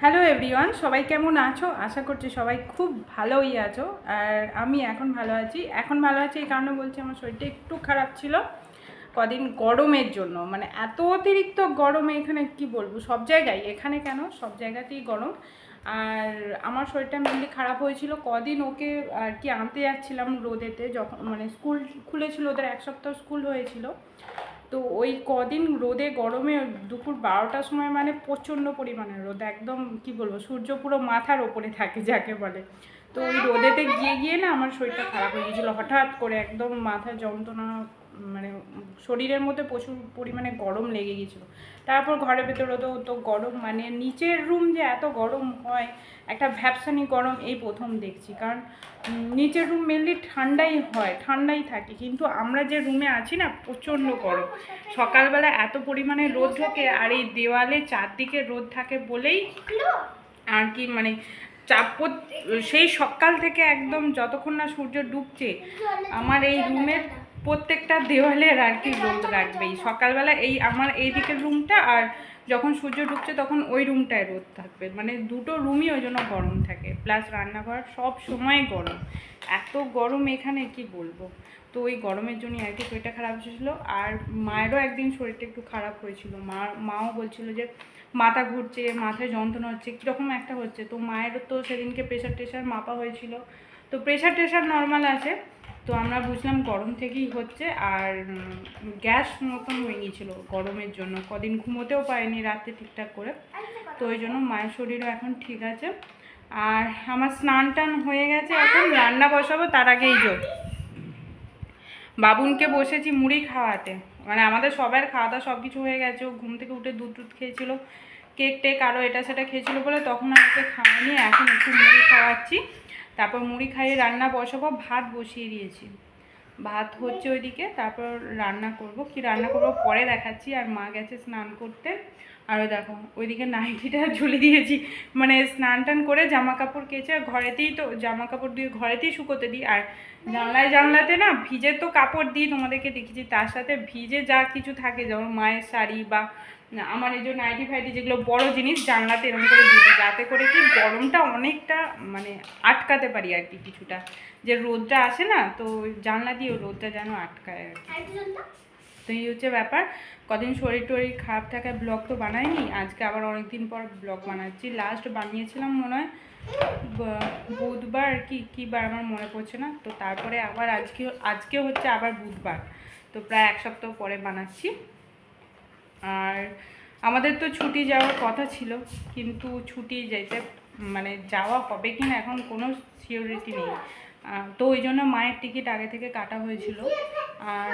Hello everyone, সবাই কেমন আছো? আশা করছি সবাই খুব ভালোই আছো। আর আমি এখন ভালো আছি। এই কারণে বলছি, আমার শরীরটা একটু খারাপ ছিল কদিন গরমের জন্য। মানে এত অতিরিক্ত গরমে এখানে কি বলবো, সব জায়গায়, এখানে কেন সব জায়গাতেই গরম। আর আমার শরীরটা মেনলি খারাপ হয়েছিল কদিন, ওকে আর কি আনতে যাচ্ছিলাম রোদেতে, যখন মানে স্কুল খুলেছিল, ওদের এক সপ্তাহ স্কুল হয়েছিল। তো ওই কদিন রোদে গরমে দুপুর 12টার সময় মানে প্রচণ্ড পরিমাণে রোদ, একদম কি বলবো, সূর্য পুরো মাথার ওপরে থাকে যাকে বলে। তো ওই রোদেতে গিয়ে গিয়ে না আমার শরীরটা খারাপ হয়ে গিয়েছিলো হঠাৎ করে, একদম মাথা যন্ত্রণা, মানে শরীরের মধ্যে প্রচুর পরিমাণে গরম লেগে গিয়েছিলো। তারপর ঘরের ভেতরে তো গরম, মানে নিচের রুম যে এত গরম হয়, একটা ভ্যাপসানি গরম এই প্রথম দেখছি। কারণ নিচের রুম মেনলি ঠান্ডাই থাকে, কিন্তু আমরা যে রুমে আছি না প্রচণ্ড গরম। সকালবেলা এত পরিমাণে রোদ ঢোকে, আর এই দেওয়ালে চারদিকে রোদ থাকে বলেই আর কি, মানে সেই সকাল থেকে একদম যতক্ষণ না সূর্য ডুবছে, আমার এই রুমের প্রত্যেকটা দেওয়ালের আর কি রোদ রাখবেই। সকালবেলা এই আমার এই দিকের রুমটা, আর যখন সূর্য ডুবছে তখন ওই রুমটায় রোদ থাকবে, মানে দুটো রুমই ওই জন্য গরম থাকে। প্লাস রান্নাঘর সব সময় গরম, এত গরম এখানে কি বলবো। তো ওই গরমের জন্যই আর কি শরীরটা খারাপ হয়েছিল। আর মায়েরও একদিন শরীরটা একটু খারাপ হয়েছিল, মাও বলছিল যে মাথা ঘুরছে, মাথায় যন্ত্রণা হচ্ছে, কীরকম একটা হচ্ছে। তো মায়েরও তো সেদিনকে প্রেশার মাপা হয়েছিল, তো প্রেশার নর্মাল আছে। তো আমরা বুঝলাম গরম থেকেই হচ্ছে। আর গ্যাস মতন হয়ে গিয়েছিলো গরমের জন্য, কদিন ঘুমোতেও পারিনি রাত্রে ঠিকঠাক করে। তো ওই জন্য মায়ের শরীরও এখন ঠিক আছে। আর আমার স্নান টান হয়ে গেছে, এখন রান্না বসাবো। তার আগেই বাবুনকে বসেছি মুড়ি খাওয়াতে, মানে আমাদের সবার খাওয়া দাওয়া সব কিছু হয়ে গেছে। ও ঘুম থেকে উঠে দুধ খেয়েছিল, কেক টেক আরও এটা সেটা খেয়েছিলো বলে তখন আমাকে খাওয়ানি। এখন একটু মুড়ি খাওয়াচ্ছি, তারপর মুড়ি খাইয়ে রান্না বসাবো। ভাত বসিয়ে দিয়েছি, ভাত হচ্ছে ওইদিকে, তারপর রান্না করব। কি রান্না করব পরে দেখাচ্ছি। আর মা গেছে স্নান করতে। আরও দেখো ওইদিকে নাইটিটা ঝুলে দিয়েছি, মানে স্নান টান করে জামা কাপড় কেচে ঘরেতেই, তো জামা কাপড় দিয়ে ঘরেতেই শুকোতে দিই। আর জানলাতে না ভিজে তো কাপড় দিই, তোমাদেরকে দেখেছি, তার সাথে ভিজে যা কিছু থাকে, যেমন মায়ের শাড়ি বা আমার এই যে নাইটি ফাইটি, যেগুলো বড় জিনিস, জানলাতে এরকম করে দিয়ে দিই, যাতে করে কি গরমটা অনেকটা মানে আটকাতে পারি আর কি। কিছুটা যে রোদটা আসে না, তো জানলা দিয়ে রোদটা যেন আটকায় আর কি। তো এই হচ্ছে ব্যাপার। কদিন শরীর টরীর খারাপ থাকায় ব্লগ তো বানাইনি, আজকে আবার অনেক দিন পর ব্লগ বানাচ্ছি। লাস্ট বানিয়েছিলাম মনে হয় বুধবার কি বার আমার মনে পড়ছে না। তো তারপরে আবার আজকে হচ্ছে আবার বুধবার, তো প্রায় এক সপ্তাহ পরে বানাচ্ছি। আর আমাদের তো ছুটি যাওয়ার কথা ছিল, কিন্তু ছুটি যেতে মানে যাওয়া হবে কি না এখন কোনো সিওরিটি নেই। তো ওই জন্য মায়ের টিকিট আগে থেকে কাটা হয়েছিল, আর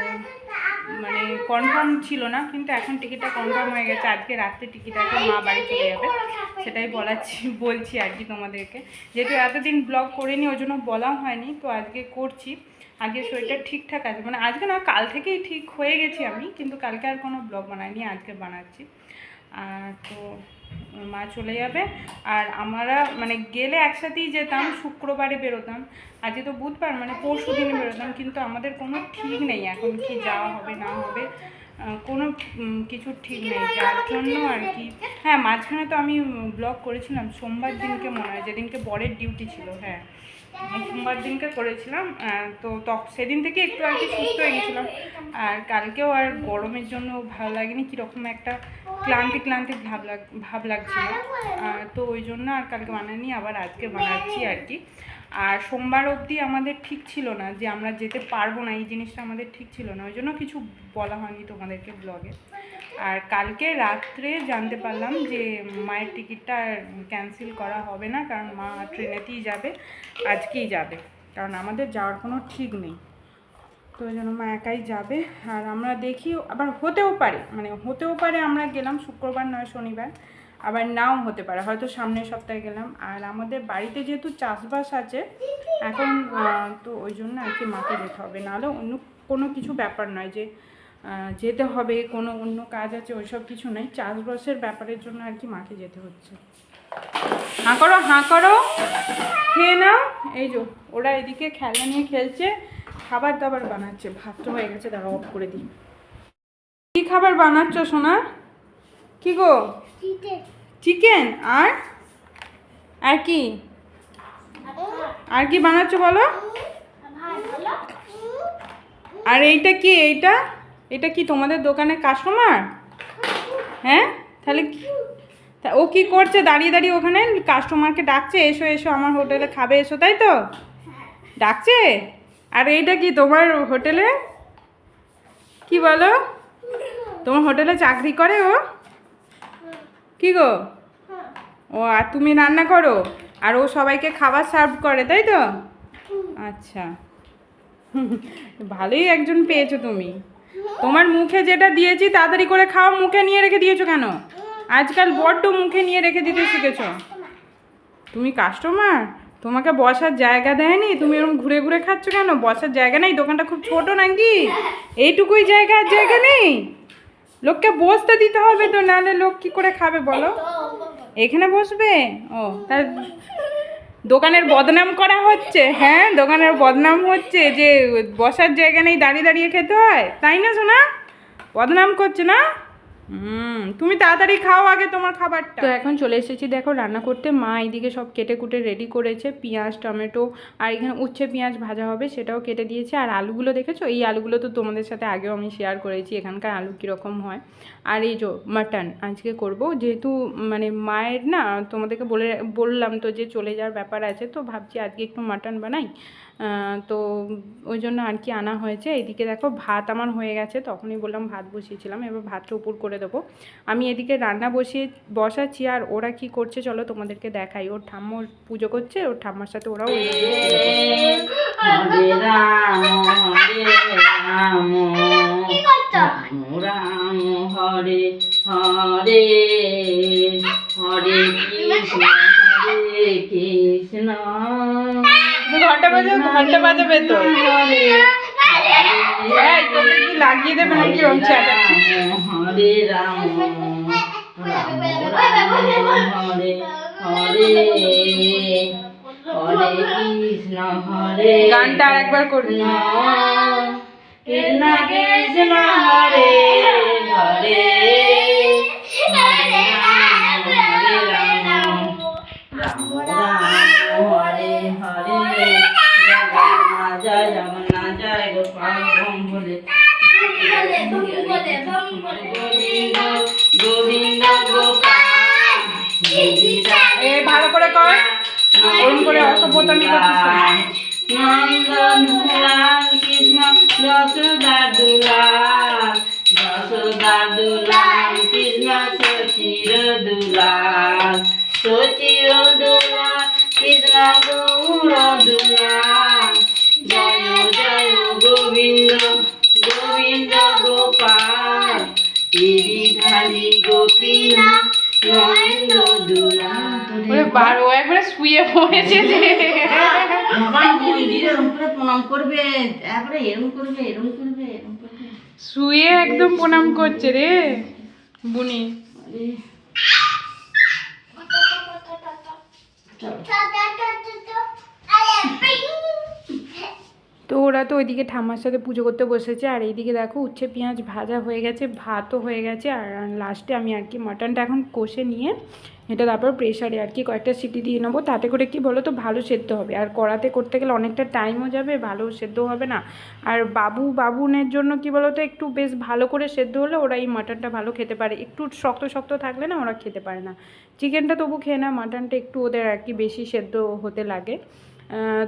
মানে কনফার্ম ছিল না, কিন্তু এখন টিকিটটা কনফার্ম হয়ে গেছে। আজকে রাত্রে টিকিট আছে, মা বাড়ি চলে যাবে, সেটাই বলছি আর কি তোমাদেরকে। যেহেতু এতদিন ব্লগ করিনি ওই জন্য বলাও হয়নি, তো আজকে করছি। আজকে শরীরটা ঠিকঠাক আছে, মানে আজকে না কাল থেকেই ঠিক হয়ে গেছি আমি, কিন্তু কালকে আর কোনো ব্লগ বানাইনি, আজকে বানাচ্ছি। তো মা চলে যাবে, আর আমরা মানে গেলে একসাথেই যেতাম, শুক্রবারে বেরোতাম। আজকে তো বুধবার, মানে পরশু দিনে বেরোতাম, কিন্তু আমাদের কোনো ঠিক নেই এখন কি যাওয়া হবে না হবে, কোনো কিছু ঠিক নেই, যার জন্য আর কি। হ্যাঁ, মাঝখানে তো আমি ব্লগ করেছিলাম সোমবার দিনকে, মনে হয় যেদিনকে বরের ডিউটি ছিল, হ্যাঁ সোমবার দিনকে করেছিলাম। তো সেদিন থেকে একটু আর কি সুস্থ হয়ে গেছিলাম। আর কালকেও আর গরমের জন্য ভালো লাগেনি, কীরকম একটা ক্লান্তি ভাব লাগছিল। তো ওই জন্য আর কালকে বানাইনি, আবার আজকে বানাচ্ছি আর কি। আর সোমবার অবধি আমাদের ঠিক ছিল না যে আমরা যেতে পারবো না, এই জিনিসটা আমাদের ঠিক ছিল না, ওই জন্য কিছু বলা হয়নি তোমাদেরকে ব্লগে। আর কালকে রাত্রে জানতে পারলাম যে মায়ের টিকিটটা ক্যান্সেল করা হবে না, কারণ মা ট্রেনেতেই যাবে, আজকেই যাবে, কারণ আমাদের যাওয়ার কোনো ঠিক নেই। তো ওই জন্য মা একাই যাবে। আর আমরা দেখি, আবার হতেও পারে আমরা গেলাম শুক্রবার নয় শনিবার, আবার নাও হতে পারে, হয়তো সামনের সপ্তাহে গেলাম। আর আমাদের বাড়িতে যেহেতু চাষবাস আছে এখন, তো ওই জন্য আর কি মাকে যেতে হবে, নাহলে অন্য কোনো কিছু ব্যাপার নয় যে যেতে হবে, কোনো অন্য কাজ আছে ওইসব কিছু নেই, চাষবাসের ব্যাপারের জন্য আর কি মাকে যেতে হচ্ছে। হাঁ করো খেয়ে নাও। এই যে ওরা এদিকে খেলনা নিয়ে খেলছে, খাবার দাবার বানাচ্ছে, ভাতটা হয়ে গেছে, দাঁড়া অফ করে দিই। কি খাবার বানাচ্ছ সোনা? কি গো? চিকেন। আর আর কি আর কি বানাচ্ছো বলো? আর এইটা কি? এইটা এটা কি তোমাদের দোকানের কাস্টমার? হ্যাঁ, তাহলে ও কি করছে দাঁড়িয়ে দাঁড়িয়ে ওখানে? কাস্টমারকে ডাকছে, এসো এসো আমার হোটেলে খাবে এসো, তাই তো ডাকছে? আর এইটা কি তোমার হোটেলে? কি বলো, তোমার হোটেলে চাকরি করে ও? কি গো? ও, আর তুমি রান্না করো আর ও সবাইকে খাবার সার্ভ করে, তাই তো? আচ্ছা, ভালোই একজন পেয়েছো তুমি। তোমার মুখে যেটা দিয়েছি তাড়াতাড়ি করে খাও, মুখে নিয়ে রেখে দিয়েছো কেন? আজকাল বড্ড মুখে নিয়ে রেখে দিতে শিখেছো। তুমি কাস্টমার, তোমাকে বসার জায়গা দেয়নি, তুমি এরকম ঘুরে ঘুরে খাচ্ছ কেন? বসার জায়গা নেই? দোকানটা খুব ছোট নাকি? এইটুকুই জায়গা, আর জায়গা নেই? লোককে বসতে দিতে হবে তো, নাহলে লোক কি করে খাবে বলো? এখানে বসবে? ও, তার দোকানের বদনাম করা হচ্ছে। হ্যাঁ, দোকানের বদনাম হচ্ছে যে বসার জায়গা নেই, দাঁড়িয়ে দাঁড়িয়ে খেতে হয়, তাই না সোনা? বদনাম করছে না? তুমি তাড়াতাড়ি খাও আগে তোমার খাবারটা। তো এখন চলে এসেছি দেখো রান্না করতে। মা এইদিকে সব কেটে কুটে রেডি করেছে, পেঁয়াজ টমেটো আর এখানে উচ্ছে পেঁয়াজ ভাজা হবে সেটাও কেটে দিয়েছে। আর আলুগুলো দেখেছো? এই আলুগুলো তো তোমাদের সাথে আগেও আমি শেয়ার করেছি এখানকার আলু কীরকম হয়। আর এই যে মাটন আজকে করব, যেহেতু মানে মায়ের না, তোমাদেরকে বললাম তো যে চলে যাওয়ার ব্যাপার আছে, তো ভাবছি আজকে একটু মাটন বানাই। তো ওই জন্য আর কি আনা হয়েছে। এদিকে দেখো ভাত আমার হয়ে গেছে, তখনই বললাম ভাত বসিয়েছিলাম, এবার ভাতটা উপর করে দেবো। আমি এদিকে রান্না বসাচ্ছি আর ওরা কি করছে চলো তোমাদেরকে দেখাই। ওর ঠাম্মা পুজো করছে, ওর ঠাম্মার সাথে ওরাও হরে রাম রাম হরে হরে হরে কৃষ্ণ হরে কৃষ্ণ। ঘন্টা বাজাবে তো তোকে কি লাগিয়ে দেবে নাকি? হরে রাম রাম রাম হরে হরে হরে কৃষ্ণ হরে। গানটা আরেকবার করবি? কৃষ্ণ কৃষ্ণ হরে হরে হরে রাম রাম রাম হরে হরে। জয় জগন্নাথ জয় গোপাল বলে গোবিন্দ গোবিন্দ গোপাল। ভালো করে কর, ওরকম করে অসভ্যতামি করছিস। নন্দন কৃষ্ণ যশোদা দুলাল যশোদা দুলাল কৃষ্ণ সচির দুলাল সচির দুলাল কৃষ্ণ গৌর দুলাল। জয় জয় গোবিন্দ গোবিন্দ গোপাল গিরিধারী গোপীনাথ নন্দ দুলাল। ও একবারে শুয়ে পড়েছে যে প্রণাম করবে, একবারে এরম করবে এরম করবে এরম করবে, শুয়ে একদম প্রণাম করছে রে বুনি। তো ওরা তো ওইদিকে ঠাম্মার সাথে পুজো করতে বসেছে, আর এইদিকে দেখো উচ্ছে পেঁয়াজ ভাজা হয়ে গেছে, ভাতও হয়ে গেছে। আর লাস্টে আমি আর কি মাটনটা এখন কষে নিয়ে এটা তারপর প্রেশারে আর কি কয়েকটা সিটি দিয়ে নেবো, তাতে করে কি বলো তো ভালো সেদ্ধ হবে। আর কড়াতে করতে গেলে অনেকটা টাইমও যাবে, ভালো সেদ্ধ হবে না। আর বাবুনের জন্য কি বলো তো একটু বেশ ভালো করে সেদ্ধ হলে ওরা এই মাটনটা ভালো খেতে পারে, একটু শক্ত শক্ত থাকলে না ওরা খেতে পারে না। চিকেনটা তবু খেয়ে না, মাটনটা একটু ওদের আর কি বেশি সেদ্ধ হতে লাগে।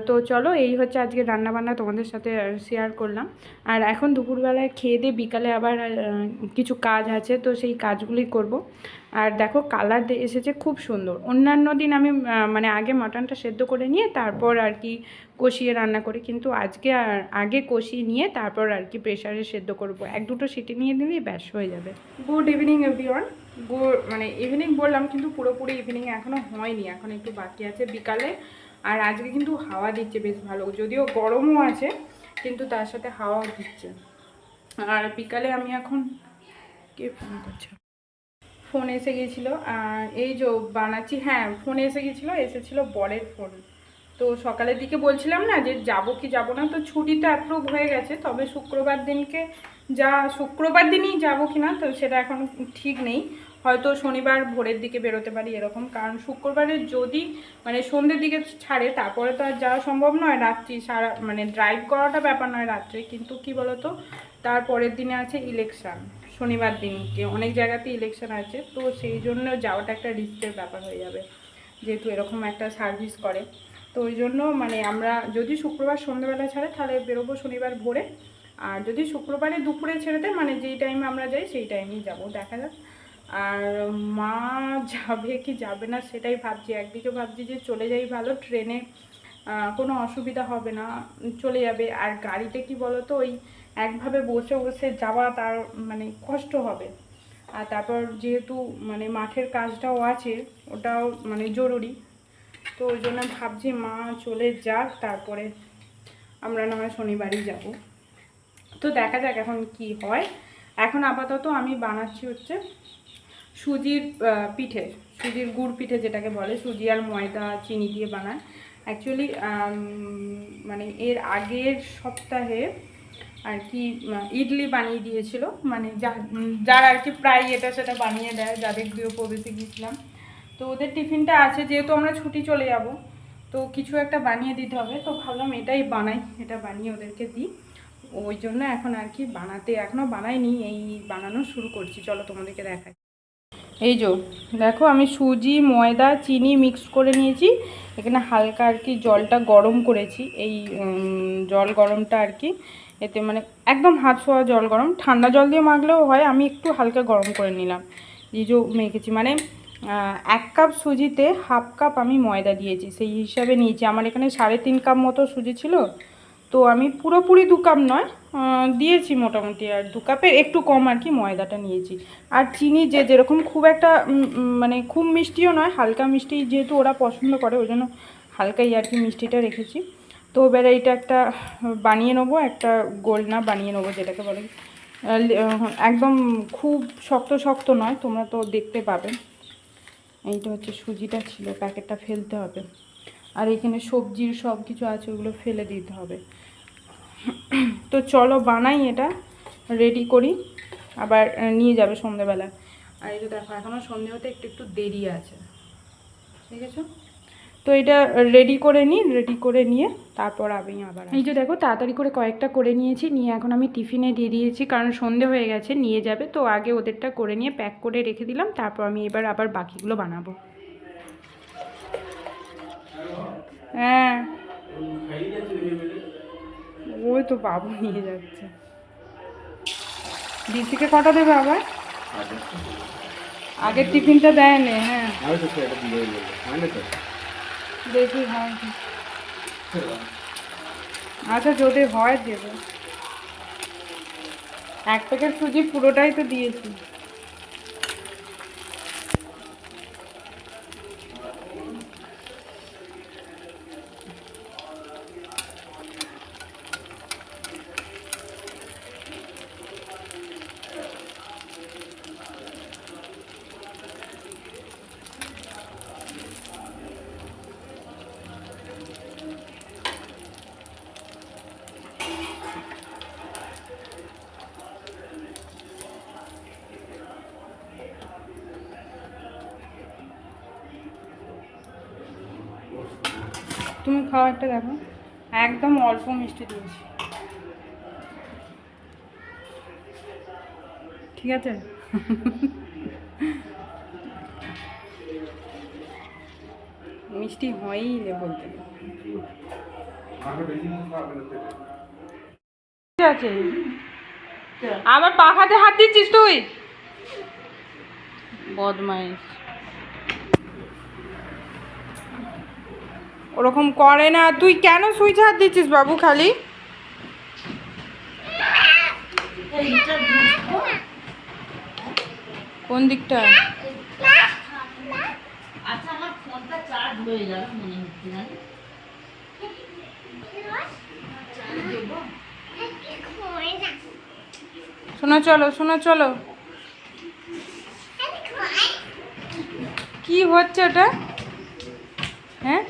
তো চলো এই হচ্ছে আজকে রান্নাবান্না তোমাদের সাথে শেয়ার করলাম। আর এখন দুপুরবেলায় খেয়ে দিয়ে বিকালে আবার কিছু কাজ আছে, তো সেই কাজগুলি করব। আর দেখো কালার এসেছে খুব সুন্দর। অন্যান্য দিন আমি মানে আগে মাটনটা সেদ্ধ করে নিয়ে তারপর আর কি কষিয়ে রান্না করি, কিন্তু আজকে আগে কষিয়ে নিয়ে তারপর আর কি প্রেশারে সেদ্ধ করব। এক দুটো সিটি নিয়ে দিলেই ব্যাস হয়ে যাবে। Good evening everyone. মানে ইভিনিং বললাম কিন্তু পুরোপুরি ইভিনিং এখনও হয়নি, এখন একটু বাকি আছে বিকালে। আর আজকে কিন্তু হাওয়া দিচ্ছে বেশ ভালো, যদিও গরমও আছে কিন্তু তার সাথে হাওয়াও দিচ্ছে। আর বিকালে আমি এখন কে ফোন করছে, ফোন এসে গেছিলো আর এই যে বানাচ্ছি। হ্যাঁ, ফোন এসেছিলো বরের ফোন। তো সকালের দিকে বলছিলাম না যে যাবো কি যাবো না, তো ছুটিটা অ্যাপ্রুভ হয়ে গেছে, তবে শুক্রবার দিনই যাবো কি না তো সেটা এখন ঠিক নেই। হয়তো শনিবার ভোরের দিকে বেরোতে পারি এরকম, কারণ শুক্রবারে যদি মানে সন্ধ্যের দিকে ছাড়ে তারপরে তো আর যাওয়া সম্ভব নয়, রাত্রি সারা মানে ড্রাইভ করাটা ব্যাপার নয় রাত্রে, কিন্তু কি বলতো তারপরের দিনে আছে ইলেকশন, শনিবার দিনকে অনেক জায়গাতে ইলেকশন আছে, তো সেই জন্য যাওয়াটা একটা রিস্কের ব্যাপার হয়ে যাবে যেহেতু এরকম একটা সার্ভিস করে। তো ওই জন্য মানে আমরা যদি শুক্রবার সন্ধ্যেবেলা ছাড়ে তাহলে বেরোবো শনিবার ভোরে, আর যদি শুক্রবারে দুপুরে ছেড়ে দেয় মানে যেই টাইমে আমরা যাই সেই টাইমেই যাবো, দেখা যাক। আর মা যাবে কি যাবে না সেটাই ভাবছি, একদিকে ভাবছি যে চলে যাই ভালো, ট্রেনে কোনো অসুবিধা হবে না, চলে যাবে। আর গাড়িতে কি বলো তো ওই একভাবে বসে বসে যাওয়া তার মানে কষ্ট হবে, আর তারপর যেহেতু মানে মাঠের কাজটাও আছে ওটাও মানে জরুরি, তো ওই জন্য ভাবছি মা চলে যাক তারপরে আমরা না হয় শনিবারই যাব। তো দেখা যাক এখন কি হয়। এখন আপাতত আমি বানাচ্ছি হচ্ছে সুজির পিঠে, সুজির গুড় পিঠে যেটাকে বলে, সুজি আর ময়দা চিনি দিয়ে বানায়। অ্যাকচুয়ালি মানে এর আগের সপ্তাহে আর কি ইডলি বানিয়ে দিয়েছিল, মানে যার আর কি প্রায় এটা সেটা বানিয়ে দেয়, যাদের গৃহপ্রবেশে গিয়েছিলাম, তো ওদের টিফিনটা আছে, যেহেতু আমরা ছুটি চলে যাব তো কিছু একটা বানিয়ে দিতে হবে, তো ভাবলাম এটাই বানাই, এটা বানিয়ে ওদেরকে দিই। ওই জন্য এখন আর কি বানাতে এখনও বানাইনি, এই বানানো শুরু করছি, চলো তোমাদেরকে দেখাই। এই যে দেখো আমি সুজি ময়দা চিনি মিক্স করে নিয়েছি, এখানে হালকা আর কি জলটা গরম করেছি, এই জল গরমটা আর কি এতে মানে একদম হাত ছোঁয়া জল গরম, ঠান্ডা জল দিয়ে মাখলেও হয়, আমি একটু হালকা গরম করে নিলাম, এই যে মেখেছি মানে 1 কাপ সুজিতে 1/2 কাপ আমি ময়দা দিয়েছি, সেই হিসাবে নিয়েছি। আমার এখানে 3.5 কাপ মতো সুজি ছিল, তো আমি পুরোপুরি 2 কাপ নয় দিয়েছি মোটামুটি, আর 2 কাপের একটু কম আর কি ময়দাটা নিয়েছি। আর চিনি যে যেরকম খুব একটা মানে খুব মিষ্টিও নয়, হালকা মিষ্টি যেহেতু ওরা পছন্দ করে ওই জন্য হালকাই আর কি মিষ্টিটা রেখেছি। তো এবারে এইটা একটা বানিয়ে নেবো, একটা গোলনা বানিয়ে নেবো যেটাকে বলে, একদম খুব শক্ত শক্ত নয়, তোমরা তো দেখতে পাবে। এইটা হচ্ছে সুজিটা ছিল, প্যাকেটটা ফেলতে হবে, আর এখানে সবজির সব কিছু আছে ওগুলো ফেলে দিতে হবে। তো চলো বানাই, এটা রেডি করি, আবার নিয়ে যাবে সন্ধ্যেবেলা। আর এই যে দেখো এখনও সন্ধ্যে হতে একটু একটু দেরি আছে, ঠিক আছে। তো এটা রেডি করে নিই, রেডি করে নিয়ে তারপর আমি আবার এই যে দেখো তাড়াতাড়ি করে কয়েকটা করে নিয়েছি, নিয়ে এখন আমি টিফিনে দিয়ে দিয়েছি, কারণ সন্ধে হয়ে গেছে নিয়ে যাবে, তো আগে ওদেরটা করে নিয়ে প্যাক করে রেখে দিলাম, তারপর আমি এবার আবার বাকিগুলো বানাবো। হ্যাঁ ওই তো বাবু নিয়ে যাচ্ছে। দিদিকে কটা দেবে আবার? আগের টিফিনটা দেয় নে। হ্যাঁ দেখি হয় কি। আচ্ছা যদি হয় দেবে। 1 প্যাকেট সুজি পুরোটাই তো দিয়েছি। তুমি খাও একটা, দেখো একদম অল্প মিষ্টি দিয়েছি, ঠিক আছে। মিষ্টি হয়ই রে বলতে, ঠিক আছে। আবার পাখাতে হাত দিচ্ছিস তুই, বদমাইশ। ওরকম করে না, তুই কেন সুইচে হাত দিচ্ছিস বাবু খালি? কোন দিকটা? আচ্ছা আমার ফোনটা চার্জ হয়ে যাবে মনে হচ্ছে না। শোনো চলো, শোনো চলো, কি হচ্ছে ওটা? হ্যাঁ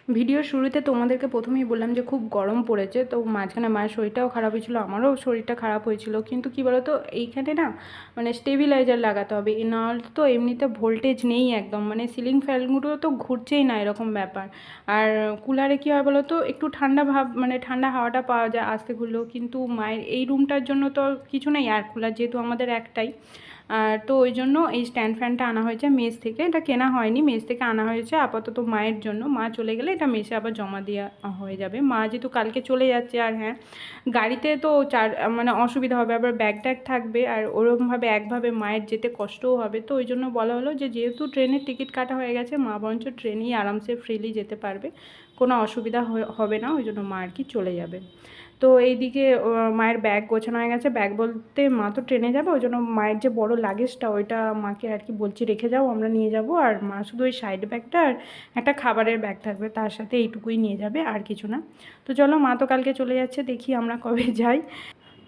ভিডিওর শুরুতে তোমাদেরকে প্রথমেই বললাম যে খুব গরম পড়েছে, তো মাঝখানে মায়ের শরীরটাও খারাপ হয়েছিল, আমারও শরীরটা খারাপ হয়েছিল। কিন্তু কি বলো তো, এইখানে না মানে স্টেবিলাইজার লাগাতে হবে, নাহলে তো এমনিতে ভোল্টেজ নেই একদম, মানে সিলিং ফ্যানগুলো তো ঘুরছেই না, এরকম ব্যাপার। আর কুলারে কী হয় বলো তো, একটু ঠান্ডা ভাব মানে ঠান্ডা হাওয়াটা পাওয়া যায় আস্তে খুললেও, কিন্তু মায়ের এই রুমটার জন্য তো কিছু নেই এয়ার কুলার, যেহেতু আমাদের একটাই। তো ওই জন্য এই স্ট্যান্ড ফ্যানটা আনা হয়েছে মেস থেকে, এটা কেনা হয়নি, মেস থেকে আনা হয়েছে আপাতত মায়ের জন্য। মা চলে গেলে এটা মেসে আবার জমা দেওয়া হয়ে যাবে। মা যেহেতু কালকে চলে যাচ্ছে, আর হ্যাঁ গাড়িতে তো মানে অসুবিধা হবে, আবার ব্যাগ ট্যাগ থাকবে, আর ওরকমভাবে একভাবে মায়ের যেতে কষ্টও হবে। তো ওই জন্য বলা হলো যে যেহেতু ট্রেনের টিকিট কাটা হয়ে গেছে, মা বরঞ্চ ট্রেনেই আরামসে ফ্রিলি যেতে পারবে, কোনো অসুবিধা হবে না, ওই জন্য মা আর কি চলে যাবে। তো এইদিকে মায়ের ব্যাগ গোছানো হয়ে গেছে, ব্যাগ বলতে মা তো ট্রেনে যাবে, ওই জন্য মায়ের যে বড় লাগেজটা ওইটা মাকে আর কি বলছি রেখে যাও, আমরা নিয়ে যাব। আর মা শুধু ওই সাইড ব্যাগটা আর একটা খাবারের ব্যাগ থাকবে, তার সাথে এইটুকুই নিয়ে যাবে, আর কিছু না। তো চলো, মা তো কালকে চলে যাচ্ছে, দেখি আমরা কবে যাই।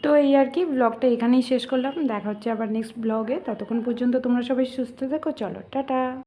তো এই আর কি, ব্লগটা এখানেই শেষ করলাম, দেখা হচ্ছে আবার নেক্সট ব্লগে। ততক্ষণ পর্যন্ত তোমরা সবাই সুস্থ থেকো, চলো টাটা।